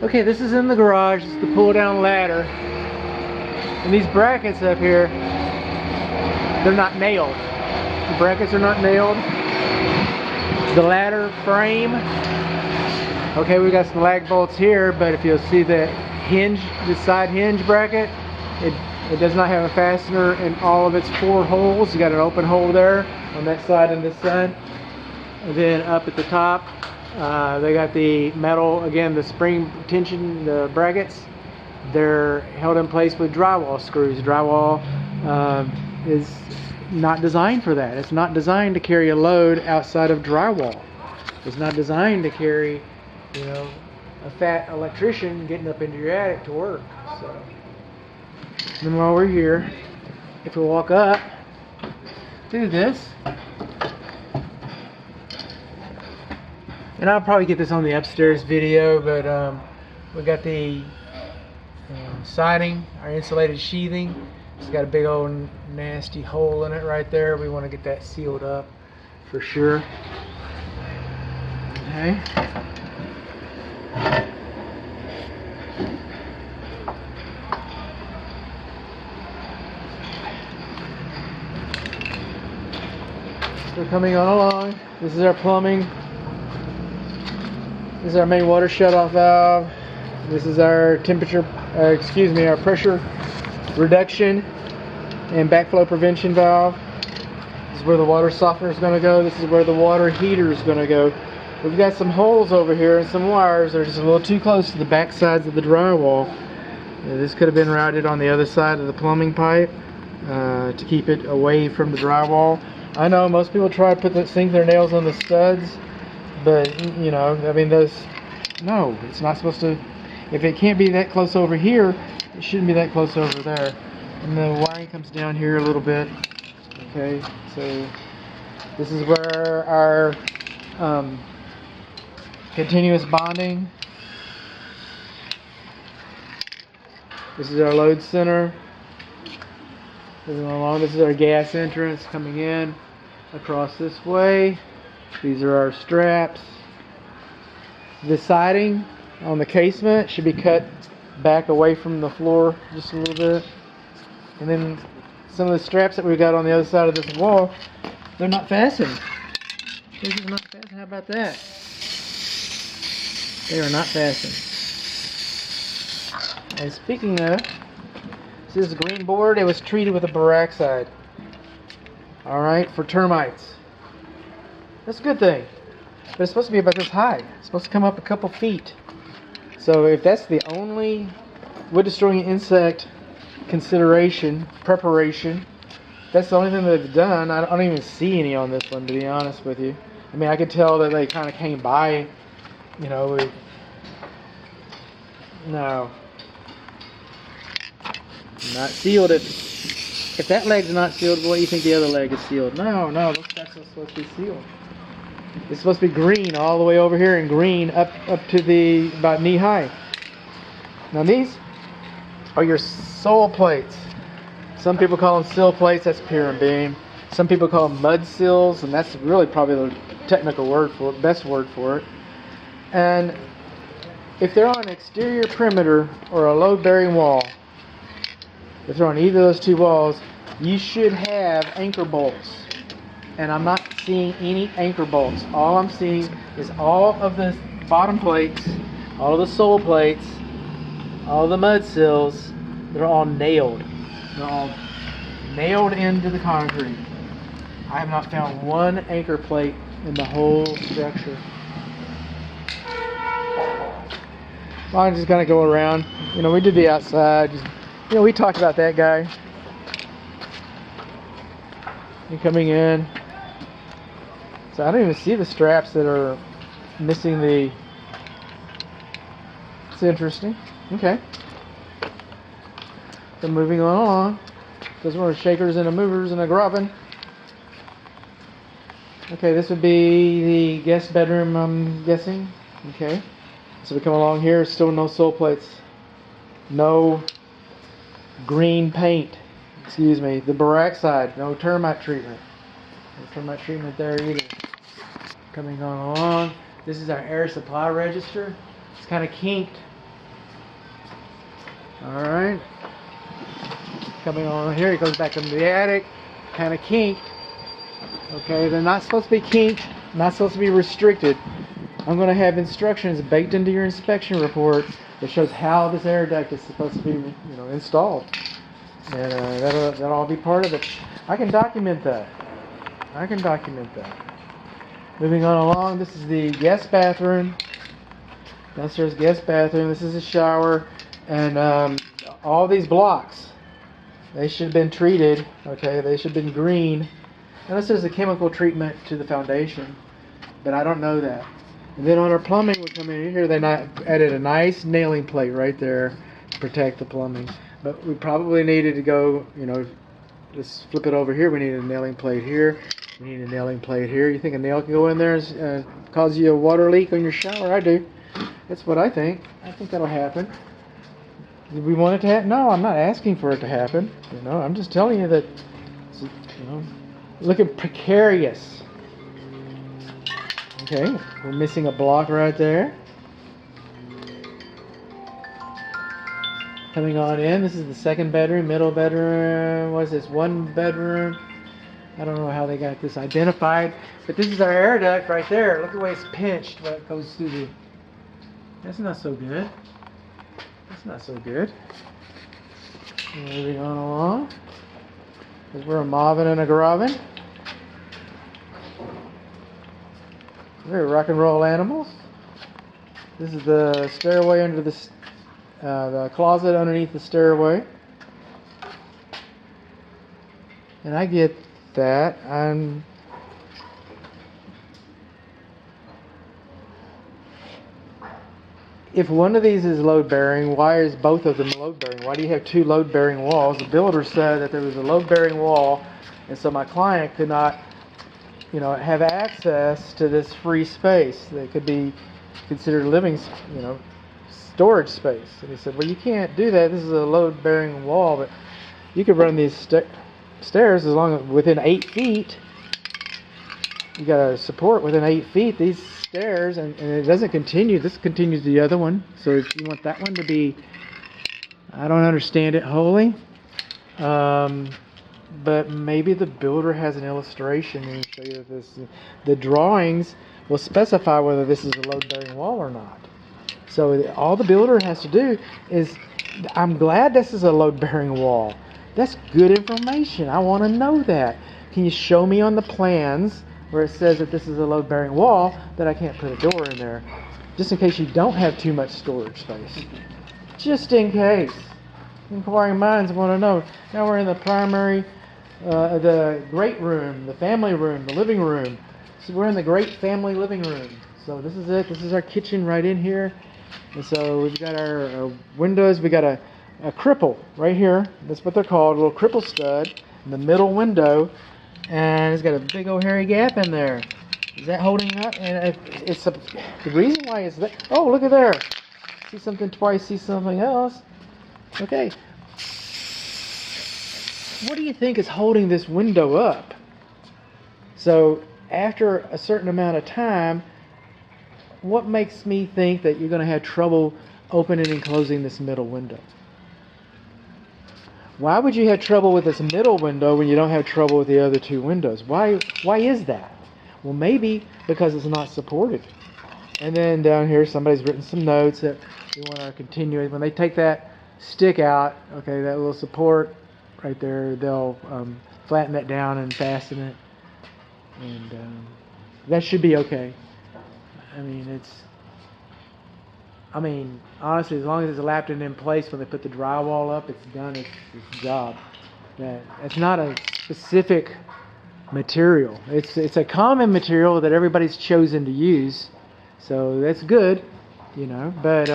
Okay, this is in the garage. It's the pull down ladder. And these brackets up here, they're not nailed. The brackets are not nailed. The ladder frame, okay, we got some lag bolts here, but if you'll see the hinge, the side hinge bracket, it does not have a fastener in all of its 4 holes. You got an open hole there on that side and this side. And then up at the top, they got the metal, again, the spring tension, the brackets. They're held in place with drywall screws. Drywall is not designed for that. It's not designed to carry a load outside of drywall. It's not designed to carry, you know, a fat electrician getting up into your attic to work. So, then while we're here, if we walk up, do this, and I'll probably get this on the upstairs video, but we got the siding, our insulated sheathing. It's got a big old nasty hole in it right there. We want to get that sealed up for sure. Okay. We're coming on along. This is our plumbing. This is our main water shutoff valve. This is our temperature, our pressure reduction and backflow prevention valve. This is where the water softener is going to go. This is where the water heater is going to go. We've got some holes over here and some wires that are just a little too close to the back sides of the drywall. This could have been routed on the other side of the plumbing pipe to keep it away from the drywall. I know most people try to sink their nails on the studs, but you know, I mean, no, it's not supposed to. If it can't be that close over here, it shouldn't be that close over there. And the wiring comes down here a little bit. Okay, so this is where our continuous bonding. This is our load center. This is our gas entrance coming in across this way. These are our straps. The siding on the casement should be cut back away from the floor just a little bit. And then some of the straps that we've got on the other side of this wall, they're not fastened. These are not fastened. How about that? They are not fastened. And speaking of, this green board, it was treated with a boraxide. Alright, for termites. That's a good thing. But it's supposed to be about this high. It's supposed to come up a couple feet. So if that's the only wood destroying insect preparation, that's the only thing they've done. I don't even see any on this one, to be honest with you. I mean, I could tell that they kind of came by, you know, no. Not sealed. If that leg's not sealed, what do you think the other leg is sealed? No, that's supposed to be sealed. It's supposed to be green all the way over here and green up to the about knee high. Now these are your sole plates. Some people call them sill plates. That's pier and beam. Some people call them mud sills, and that's really probably the technical word for it, best word for it. And if they're on an exterior perimeter or a load-bearing wall, if they're on either of those two walls, you should have anchor bolts. And I'm not seeing any anchor bolts. All I'm seeing is all of the bottom plates, all of the sole plates, all of the mud sills. They're all nailed. They're all nailed into the concrete. I have not found one anchor plate in the whole structure. Well, I'm just gonna go around. You know, we did the outside. You know, we talked about that guy. You're coming in. So I don't even see the straps that are missing the. It's interesting. Okay. So moving on along. Those were shakers and a movers and a grubbin. Okay, this would be the guest bedroom, I'm guessing. Okay. So we come along here, still no sole plates. No green paint. Excuse me. The boraxide. No termite treatment. No termite treatment there either. Coming on along. This is our air supply register. It's kind of kinked Alright. Coming on here, it goes back into the attic. Kind of kinked. Okay, they're not supposed to be kinked, not supposed to be restricted. I'm going to have instructions baked into your inspection report that shows how this air duct is supposed to be, installed. And that'll all be part of it. I can document that. Moving on along, this is the guest bathroom. Downstairs guest bathroom. This is a shower. And all these blocks, they should have been treated. Okay, they should have been green. Unless there's a chemical treatment to the foundation. But I don't know that. And then on our plumbing, we come in here, they added a nice nailing plate right there to protect the plumbing. But we probably needed to go, just flip it over here. We need a nailing plate here. We need a nailing plate here. You think a nail can go in there and cause you a water leak on your shower? I do. That's what I think. I think that'll happen. Do we want it to happen? No, I'm not asking for it to happen. I'm just telling you that, looking precarious. Okay, we're missing a block right there. Coming on in, this is the second bedroom, middle bedroom. What is this? One bedroom. I don't know how they got this identified, but this is our air duct right there. Look at the way it's pinched when it goes through the. That's not so good. Moving on along. We're a Marvin and a Gravin. Very rock and roll animals. This is the stairway under the closet underneath the stairway. And I get that. If one of these is load-bearing, why is both of them load-bearing? Why do you have two load-bearing walls? The builder said that there was a load-bearing wall, and so my client could not, have access to this free space that could be considered living, storage space. And he said, well, you can't do that. This is a load-bearing wall, but you could run these stairs as long as within 8 feet. You got to support within 8 feet these stairs, and it doesn't continue. This continues the other one. So if you want that one to be, I don't understand it wholly, but maybe the builder has an illustration and show you this. The drawings will specify whether this is a load-bearing wall or not. So all the builder has to do is, I'm glad this is a load-bearing wall. That's good information. I want to know that. Can you show me on the plans where it says that this is a load-bearing wall that I can't put a door in there? Just in case you don't have too much storage space. Just in case. Inquiring minds want to know. Now we're in the primary, the great room, the family room, the living room. So we're in the great family living room. So this is it. This is our kitchen right in here. And so we've got our windows. We got a cripple right here. That's what they're called, a little cripple stud in the middle window. And it's got a big old hairy gap in there. Is that holding up? And the reason why it's that. Oh, look at there. See something twice, see something else. Okay. What do you think is holding this window up? So after a certain amount of time, what makes me think that you're going to have trouble opening and closing this middle window? Why would you have trouble with this middle window when you don't have trouble with the other two windows? Why is that? Well, maybe because it's not supported. And then down here, somebody's written some notes that we want to continue. When they take that stick out, okay, that little support right there, they'll flatten that down and fasten it. And that should be okay. Honestly, as long as it's lapped in place when they put the drywall up, it's done its job. It's not a specific material. It's a common material that everybody's chosen to use, so that's good, But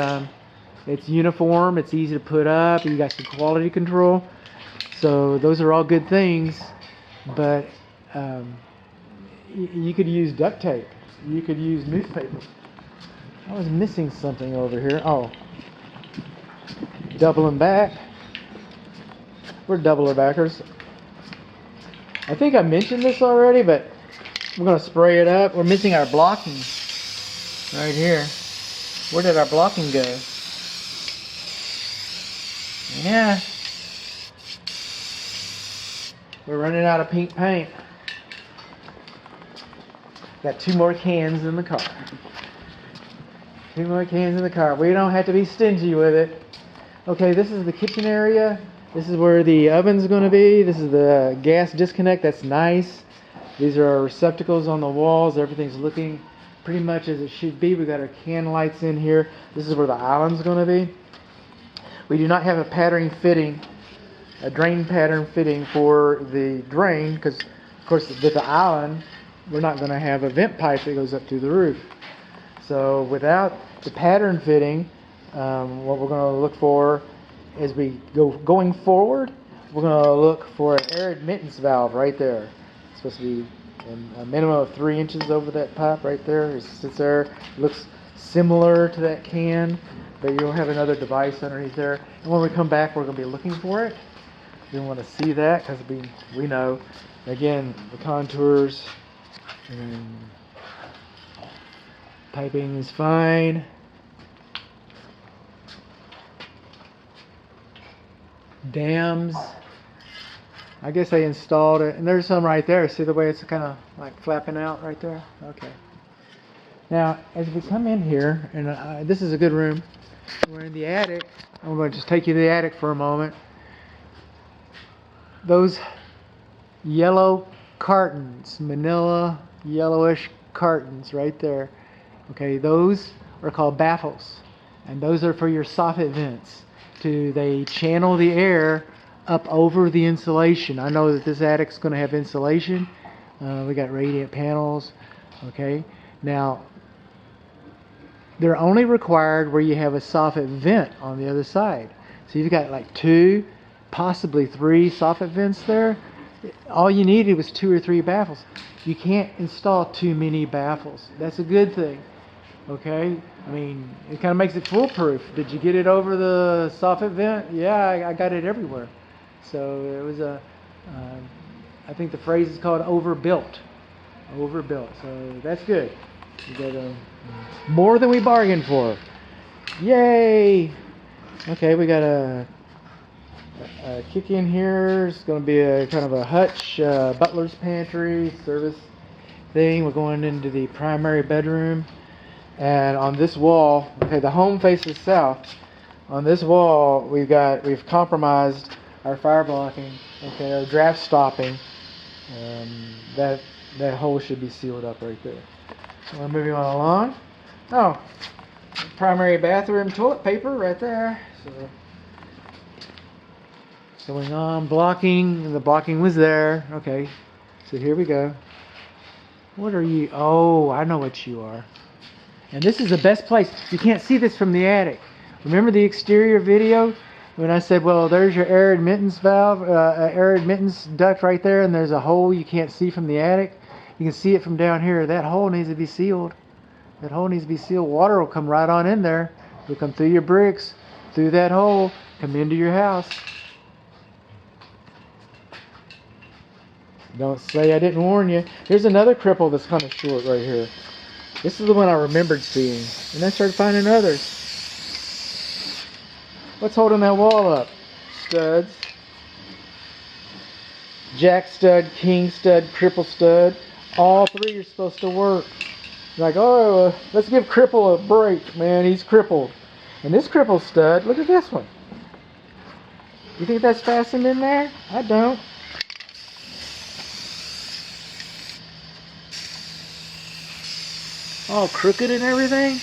it's uniform. It's easy to put up. You got some quality control, so those are all good things. But you could use duct tape. You could use newspaper. I was missing something over here. Oh, doubling back. We're doubler backers. I think I mentioned this already, but we're going to spray it up. We're missing our blocking right here. Where did our blocking go? Yeah. We're running out of pink paint. Got 2 more cans in the car. 2 more cans in the car. We don't have to be stingy with it. Okay, this is the kitchen area. This is where the oven's going to be. This is the gas disconnect. That's nice. These are our receptacles on the walls. Everything's looking pretty much as it should be. We got our can lights in here. This is where the island's going to be. We do not have a patterning fitting, a drain pattern fitting for the drain, because of course with the island we're not going to have a vent pipe that goes up to the roof. So without the pattern fitting, what we're going to look for as we going forward, we're going to look for an air admittance valve right there. It's supposed to be a minimum of 3 inches over that pipe right there. It sits there. It looks similar to that can, but you'll have another device underneath there. And when we come back, we're going to be looking for it. We want to see that because we know, again, the contours and piping is fine. Dams, I guess I installed it, and there's some right there. See the way it's kind of like flapping out right there? Okay. Now, as we come in here, and this is a good room. We're in the attic. I'm going to just take you to the attic for a moment. Those yellow cartons, manila yellowish cartons right there. Okay, those are called baffles, and those are for your soffit vents. They channel the air up over the insulation. I know that this attic's going to have insulation. We got radiant panels. Okay, now they're only required where you have a soffit vent on the other side. So you've got like 2, possibly 3 soffit vents there. All you needed was 2 or 3 baffles. You can't install too many baffles. That's a good thing. Okay, I mean, it kind of makes it foolproof. Did you get it over the soffit vent? Yeah, I got it everywhere. So it was I think the phrase is called overbuilt. Overbuilt. So that's good. We got more than we bargained for. Yay! Okay, we got a kick in here. It's going to be a kind of a hutch, butler's pantry service thing. We're going into the primary bedroom. And on this wall, okay, the home faces south. On this wall, we've compromised our fire blocking, okay, our draft stopping. That hole should be sealed up right there. So we're moving on along. Oh, primary bathroom toilet paper right there. So going on, blocking, and the blocking was there. Okay, so here we go. What are you? Oh, I know what you are. And this is the best place. You can't see this from the attic. Remember the exterior video when I said, well, there's your air admittance valve, air admittance duct right there, and there's a hole you can't see from the attic. You can see it from down here. That hole needs to be sealed. That hole needs to be sealed. Water will come right on in there. It'll come through your bricks, through that hole, come into your house. Don't say I didn't warn you. Here's another cripple that's kind of short right here. This is the one I remembered seeing, and I started finding others. What's holding that wall up? Studs. Jack stud, king stud, cripple stud. All 3 are supposed to work. Like, oh, let's give cripple a break, man. He's crippled. And this cripple stud, look at this one. You think that's fastened in there? I don't. All crooked and everything?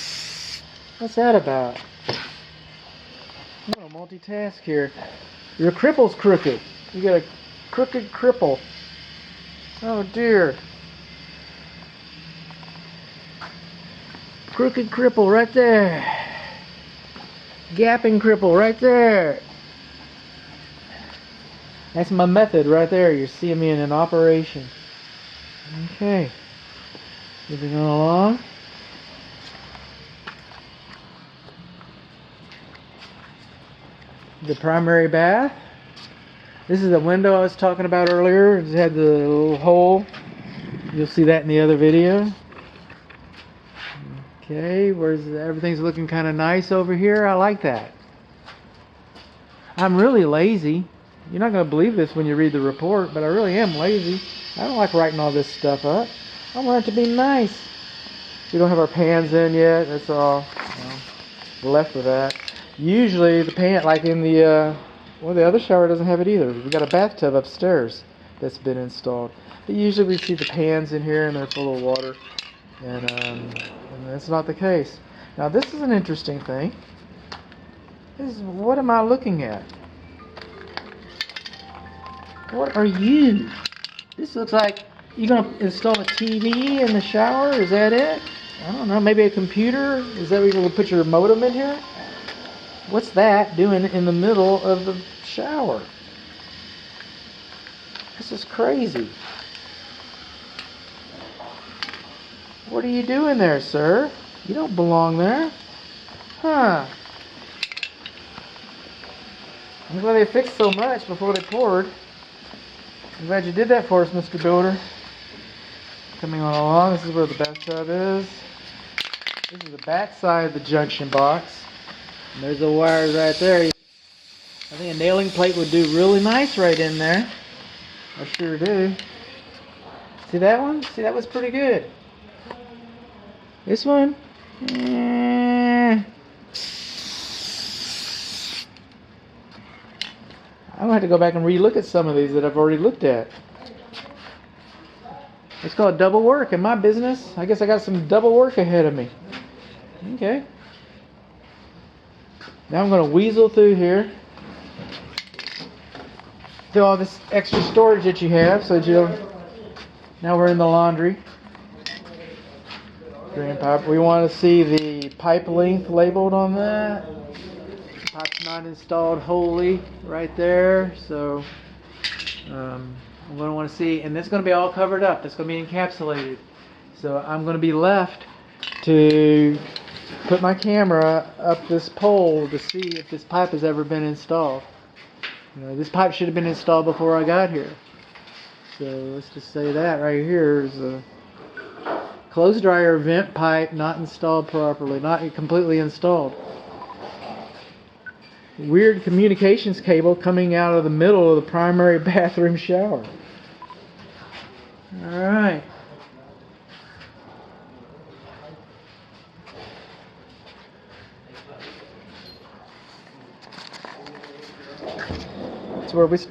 What's that about? I'm gonna multitask here. Your cripple's crooked. You got a crooked cripple. Oh dear. Crooked cripple right there. Gapping cripple right there. That's my method right there. You're seeing me in an operation. Okay. Moving on along. The primary bath. This is the window I was talking about earlier. It had the little hole. You'll see that in the other video. Okay, everything's looking kind of nice over here. I like that. I'm really lazy. You're not going to believe this when you read the report, but I really am lazy. I don't like writing all this stuff up. I want it to be nice. We don't have our pans in yet. That's all. We're left with that. Usually the pan, like in the, well, the other shower doesn't have it either. We've got a bathtub upstairs that's been installed. But usually we see the pans in here and they're full of water. And that's not the case. Now this is an interesting thing. What am I looking at? What are you? This looks like you're going to install a TV in the shower? Is that it? I don't know. Maybe a computer? Is that where you're going to put your modem in here? What's that doing in the middle of the shower? This is crazy. What are you doing there, sir? You don't belong there. Huh. I'm glad they fixed so much before they poured. I'm glad you did that for us, Mr. Builder. Coming on along, this is where the bathtub is. This is the back side of the junction box. And there's the wires right there. I think a nailing plate would do really nice right in there. I sure do. See that one? See, that was pretty good. This one? I'm going to have to go back and re-look at some of these that I've already looked at. It's called double work in my business. I guess I got some double work ahead of me. Okay. Now I'm going to weasel through here. Through all this extra storage that you have so that you don't... Now we're in the laundry. Drain pipe. We want to see the pipe length labeled on that. Pipe's not installed wholly right there, so I'm going to want to see, and it's going to be all covered up. It's going to be encapsulated. So I'm going to be left to put my camera up this pole to see if this pipe has ever been installed. You know, this pipe should have been installed before I got here. So let's just say that right here is a clothes dryer vent pipe not installed properly, not completely installed. Weird communications cable coming out of the middle of the primary bathroom shower. Alright. That's where we start.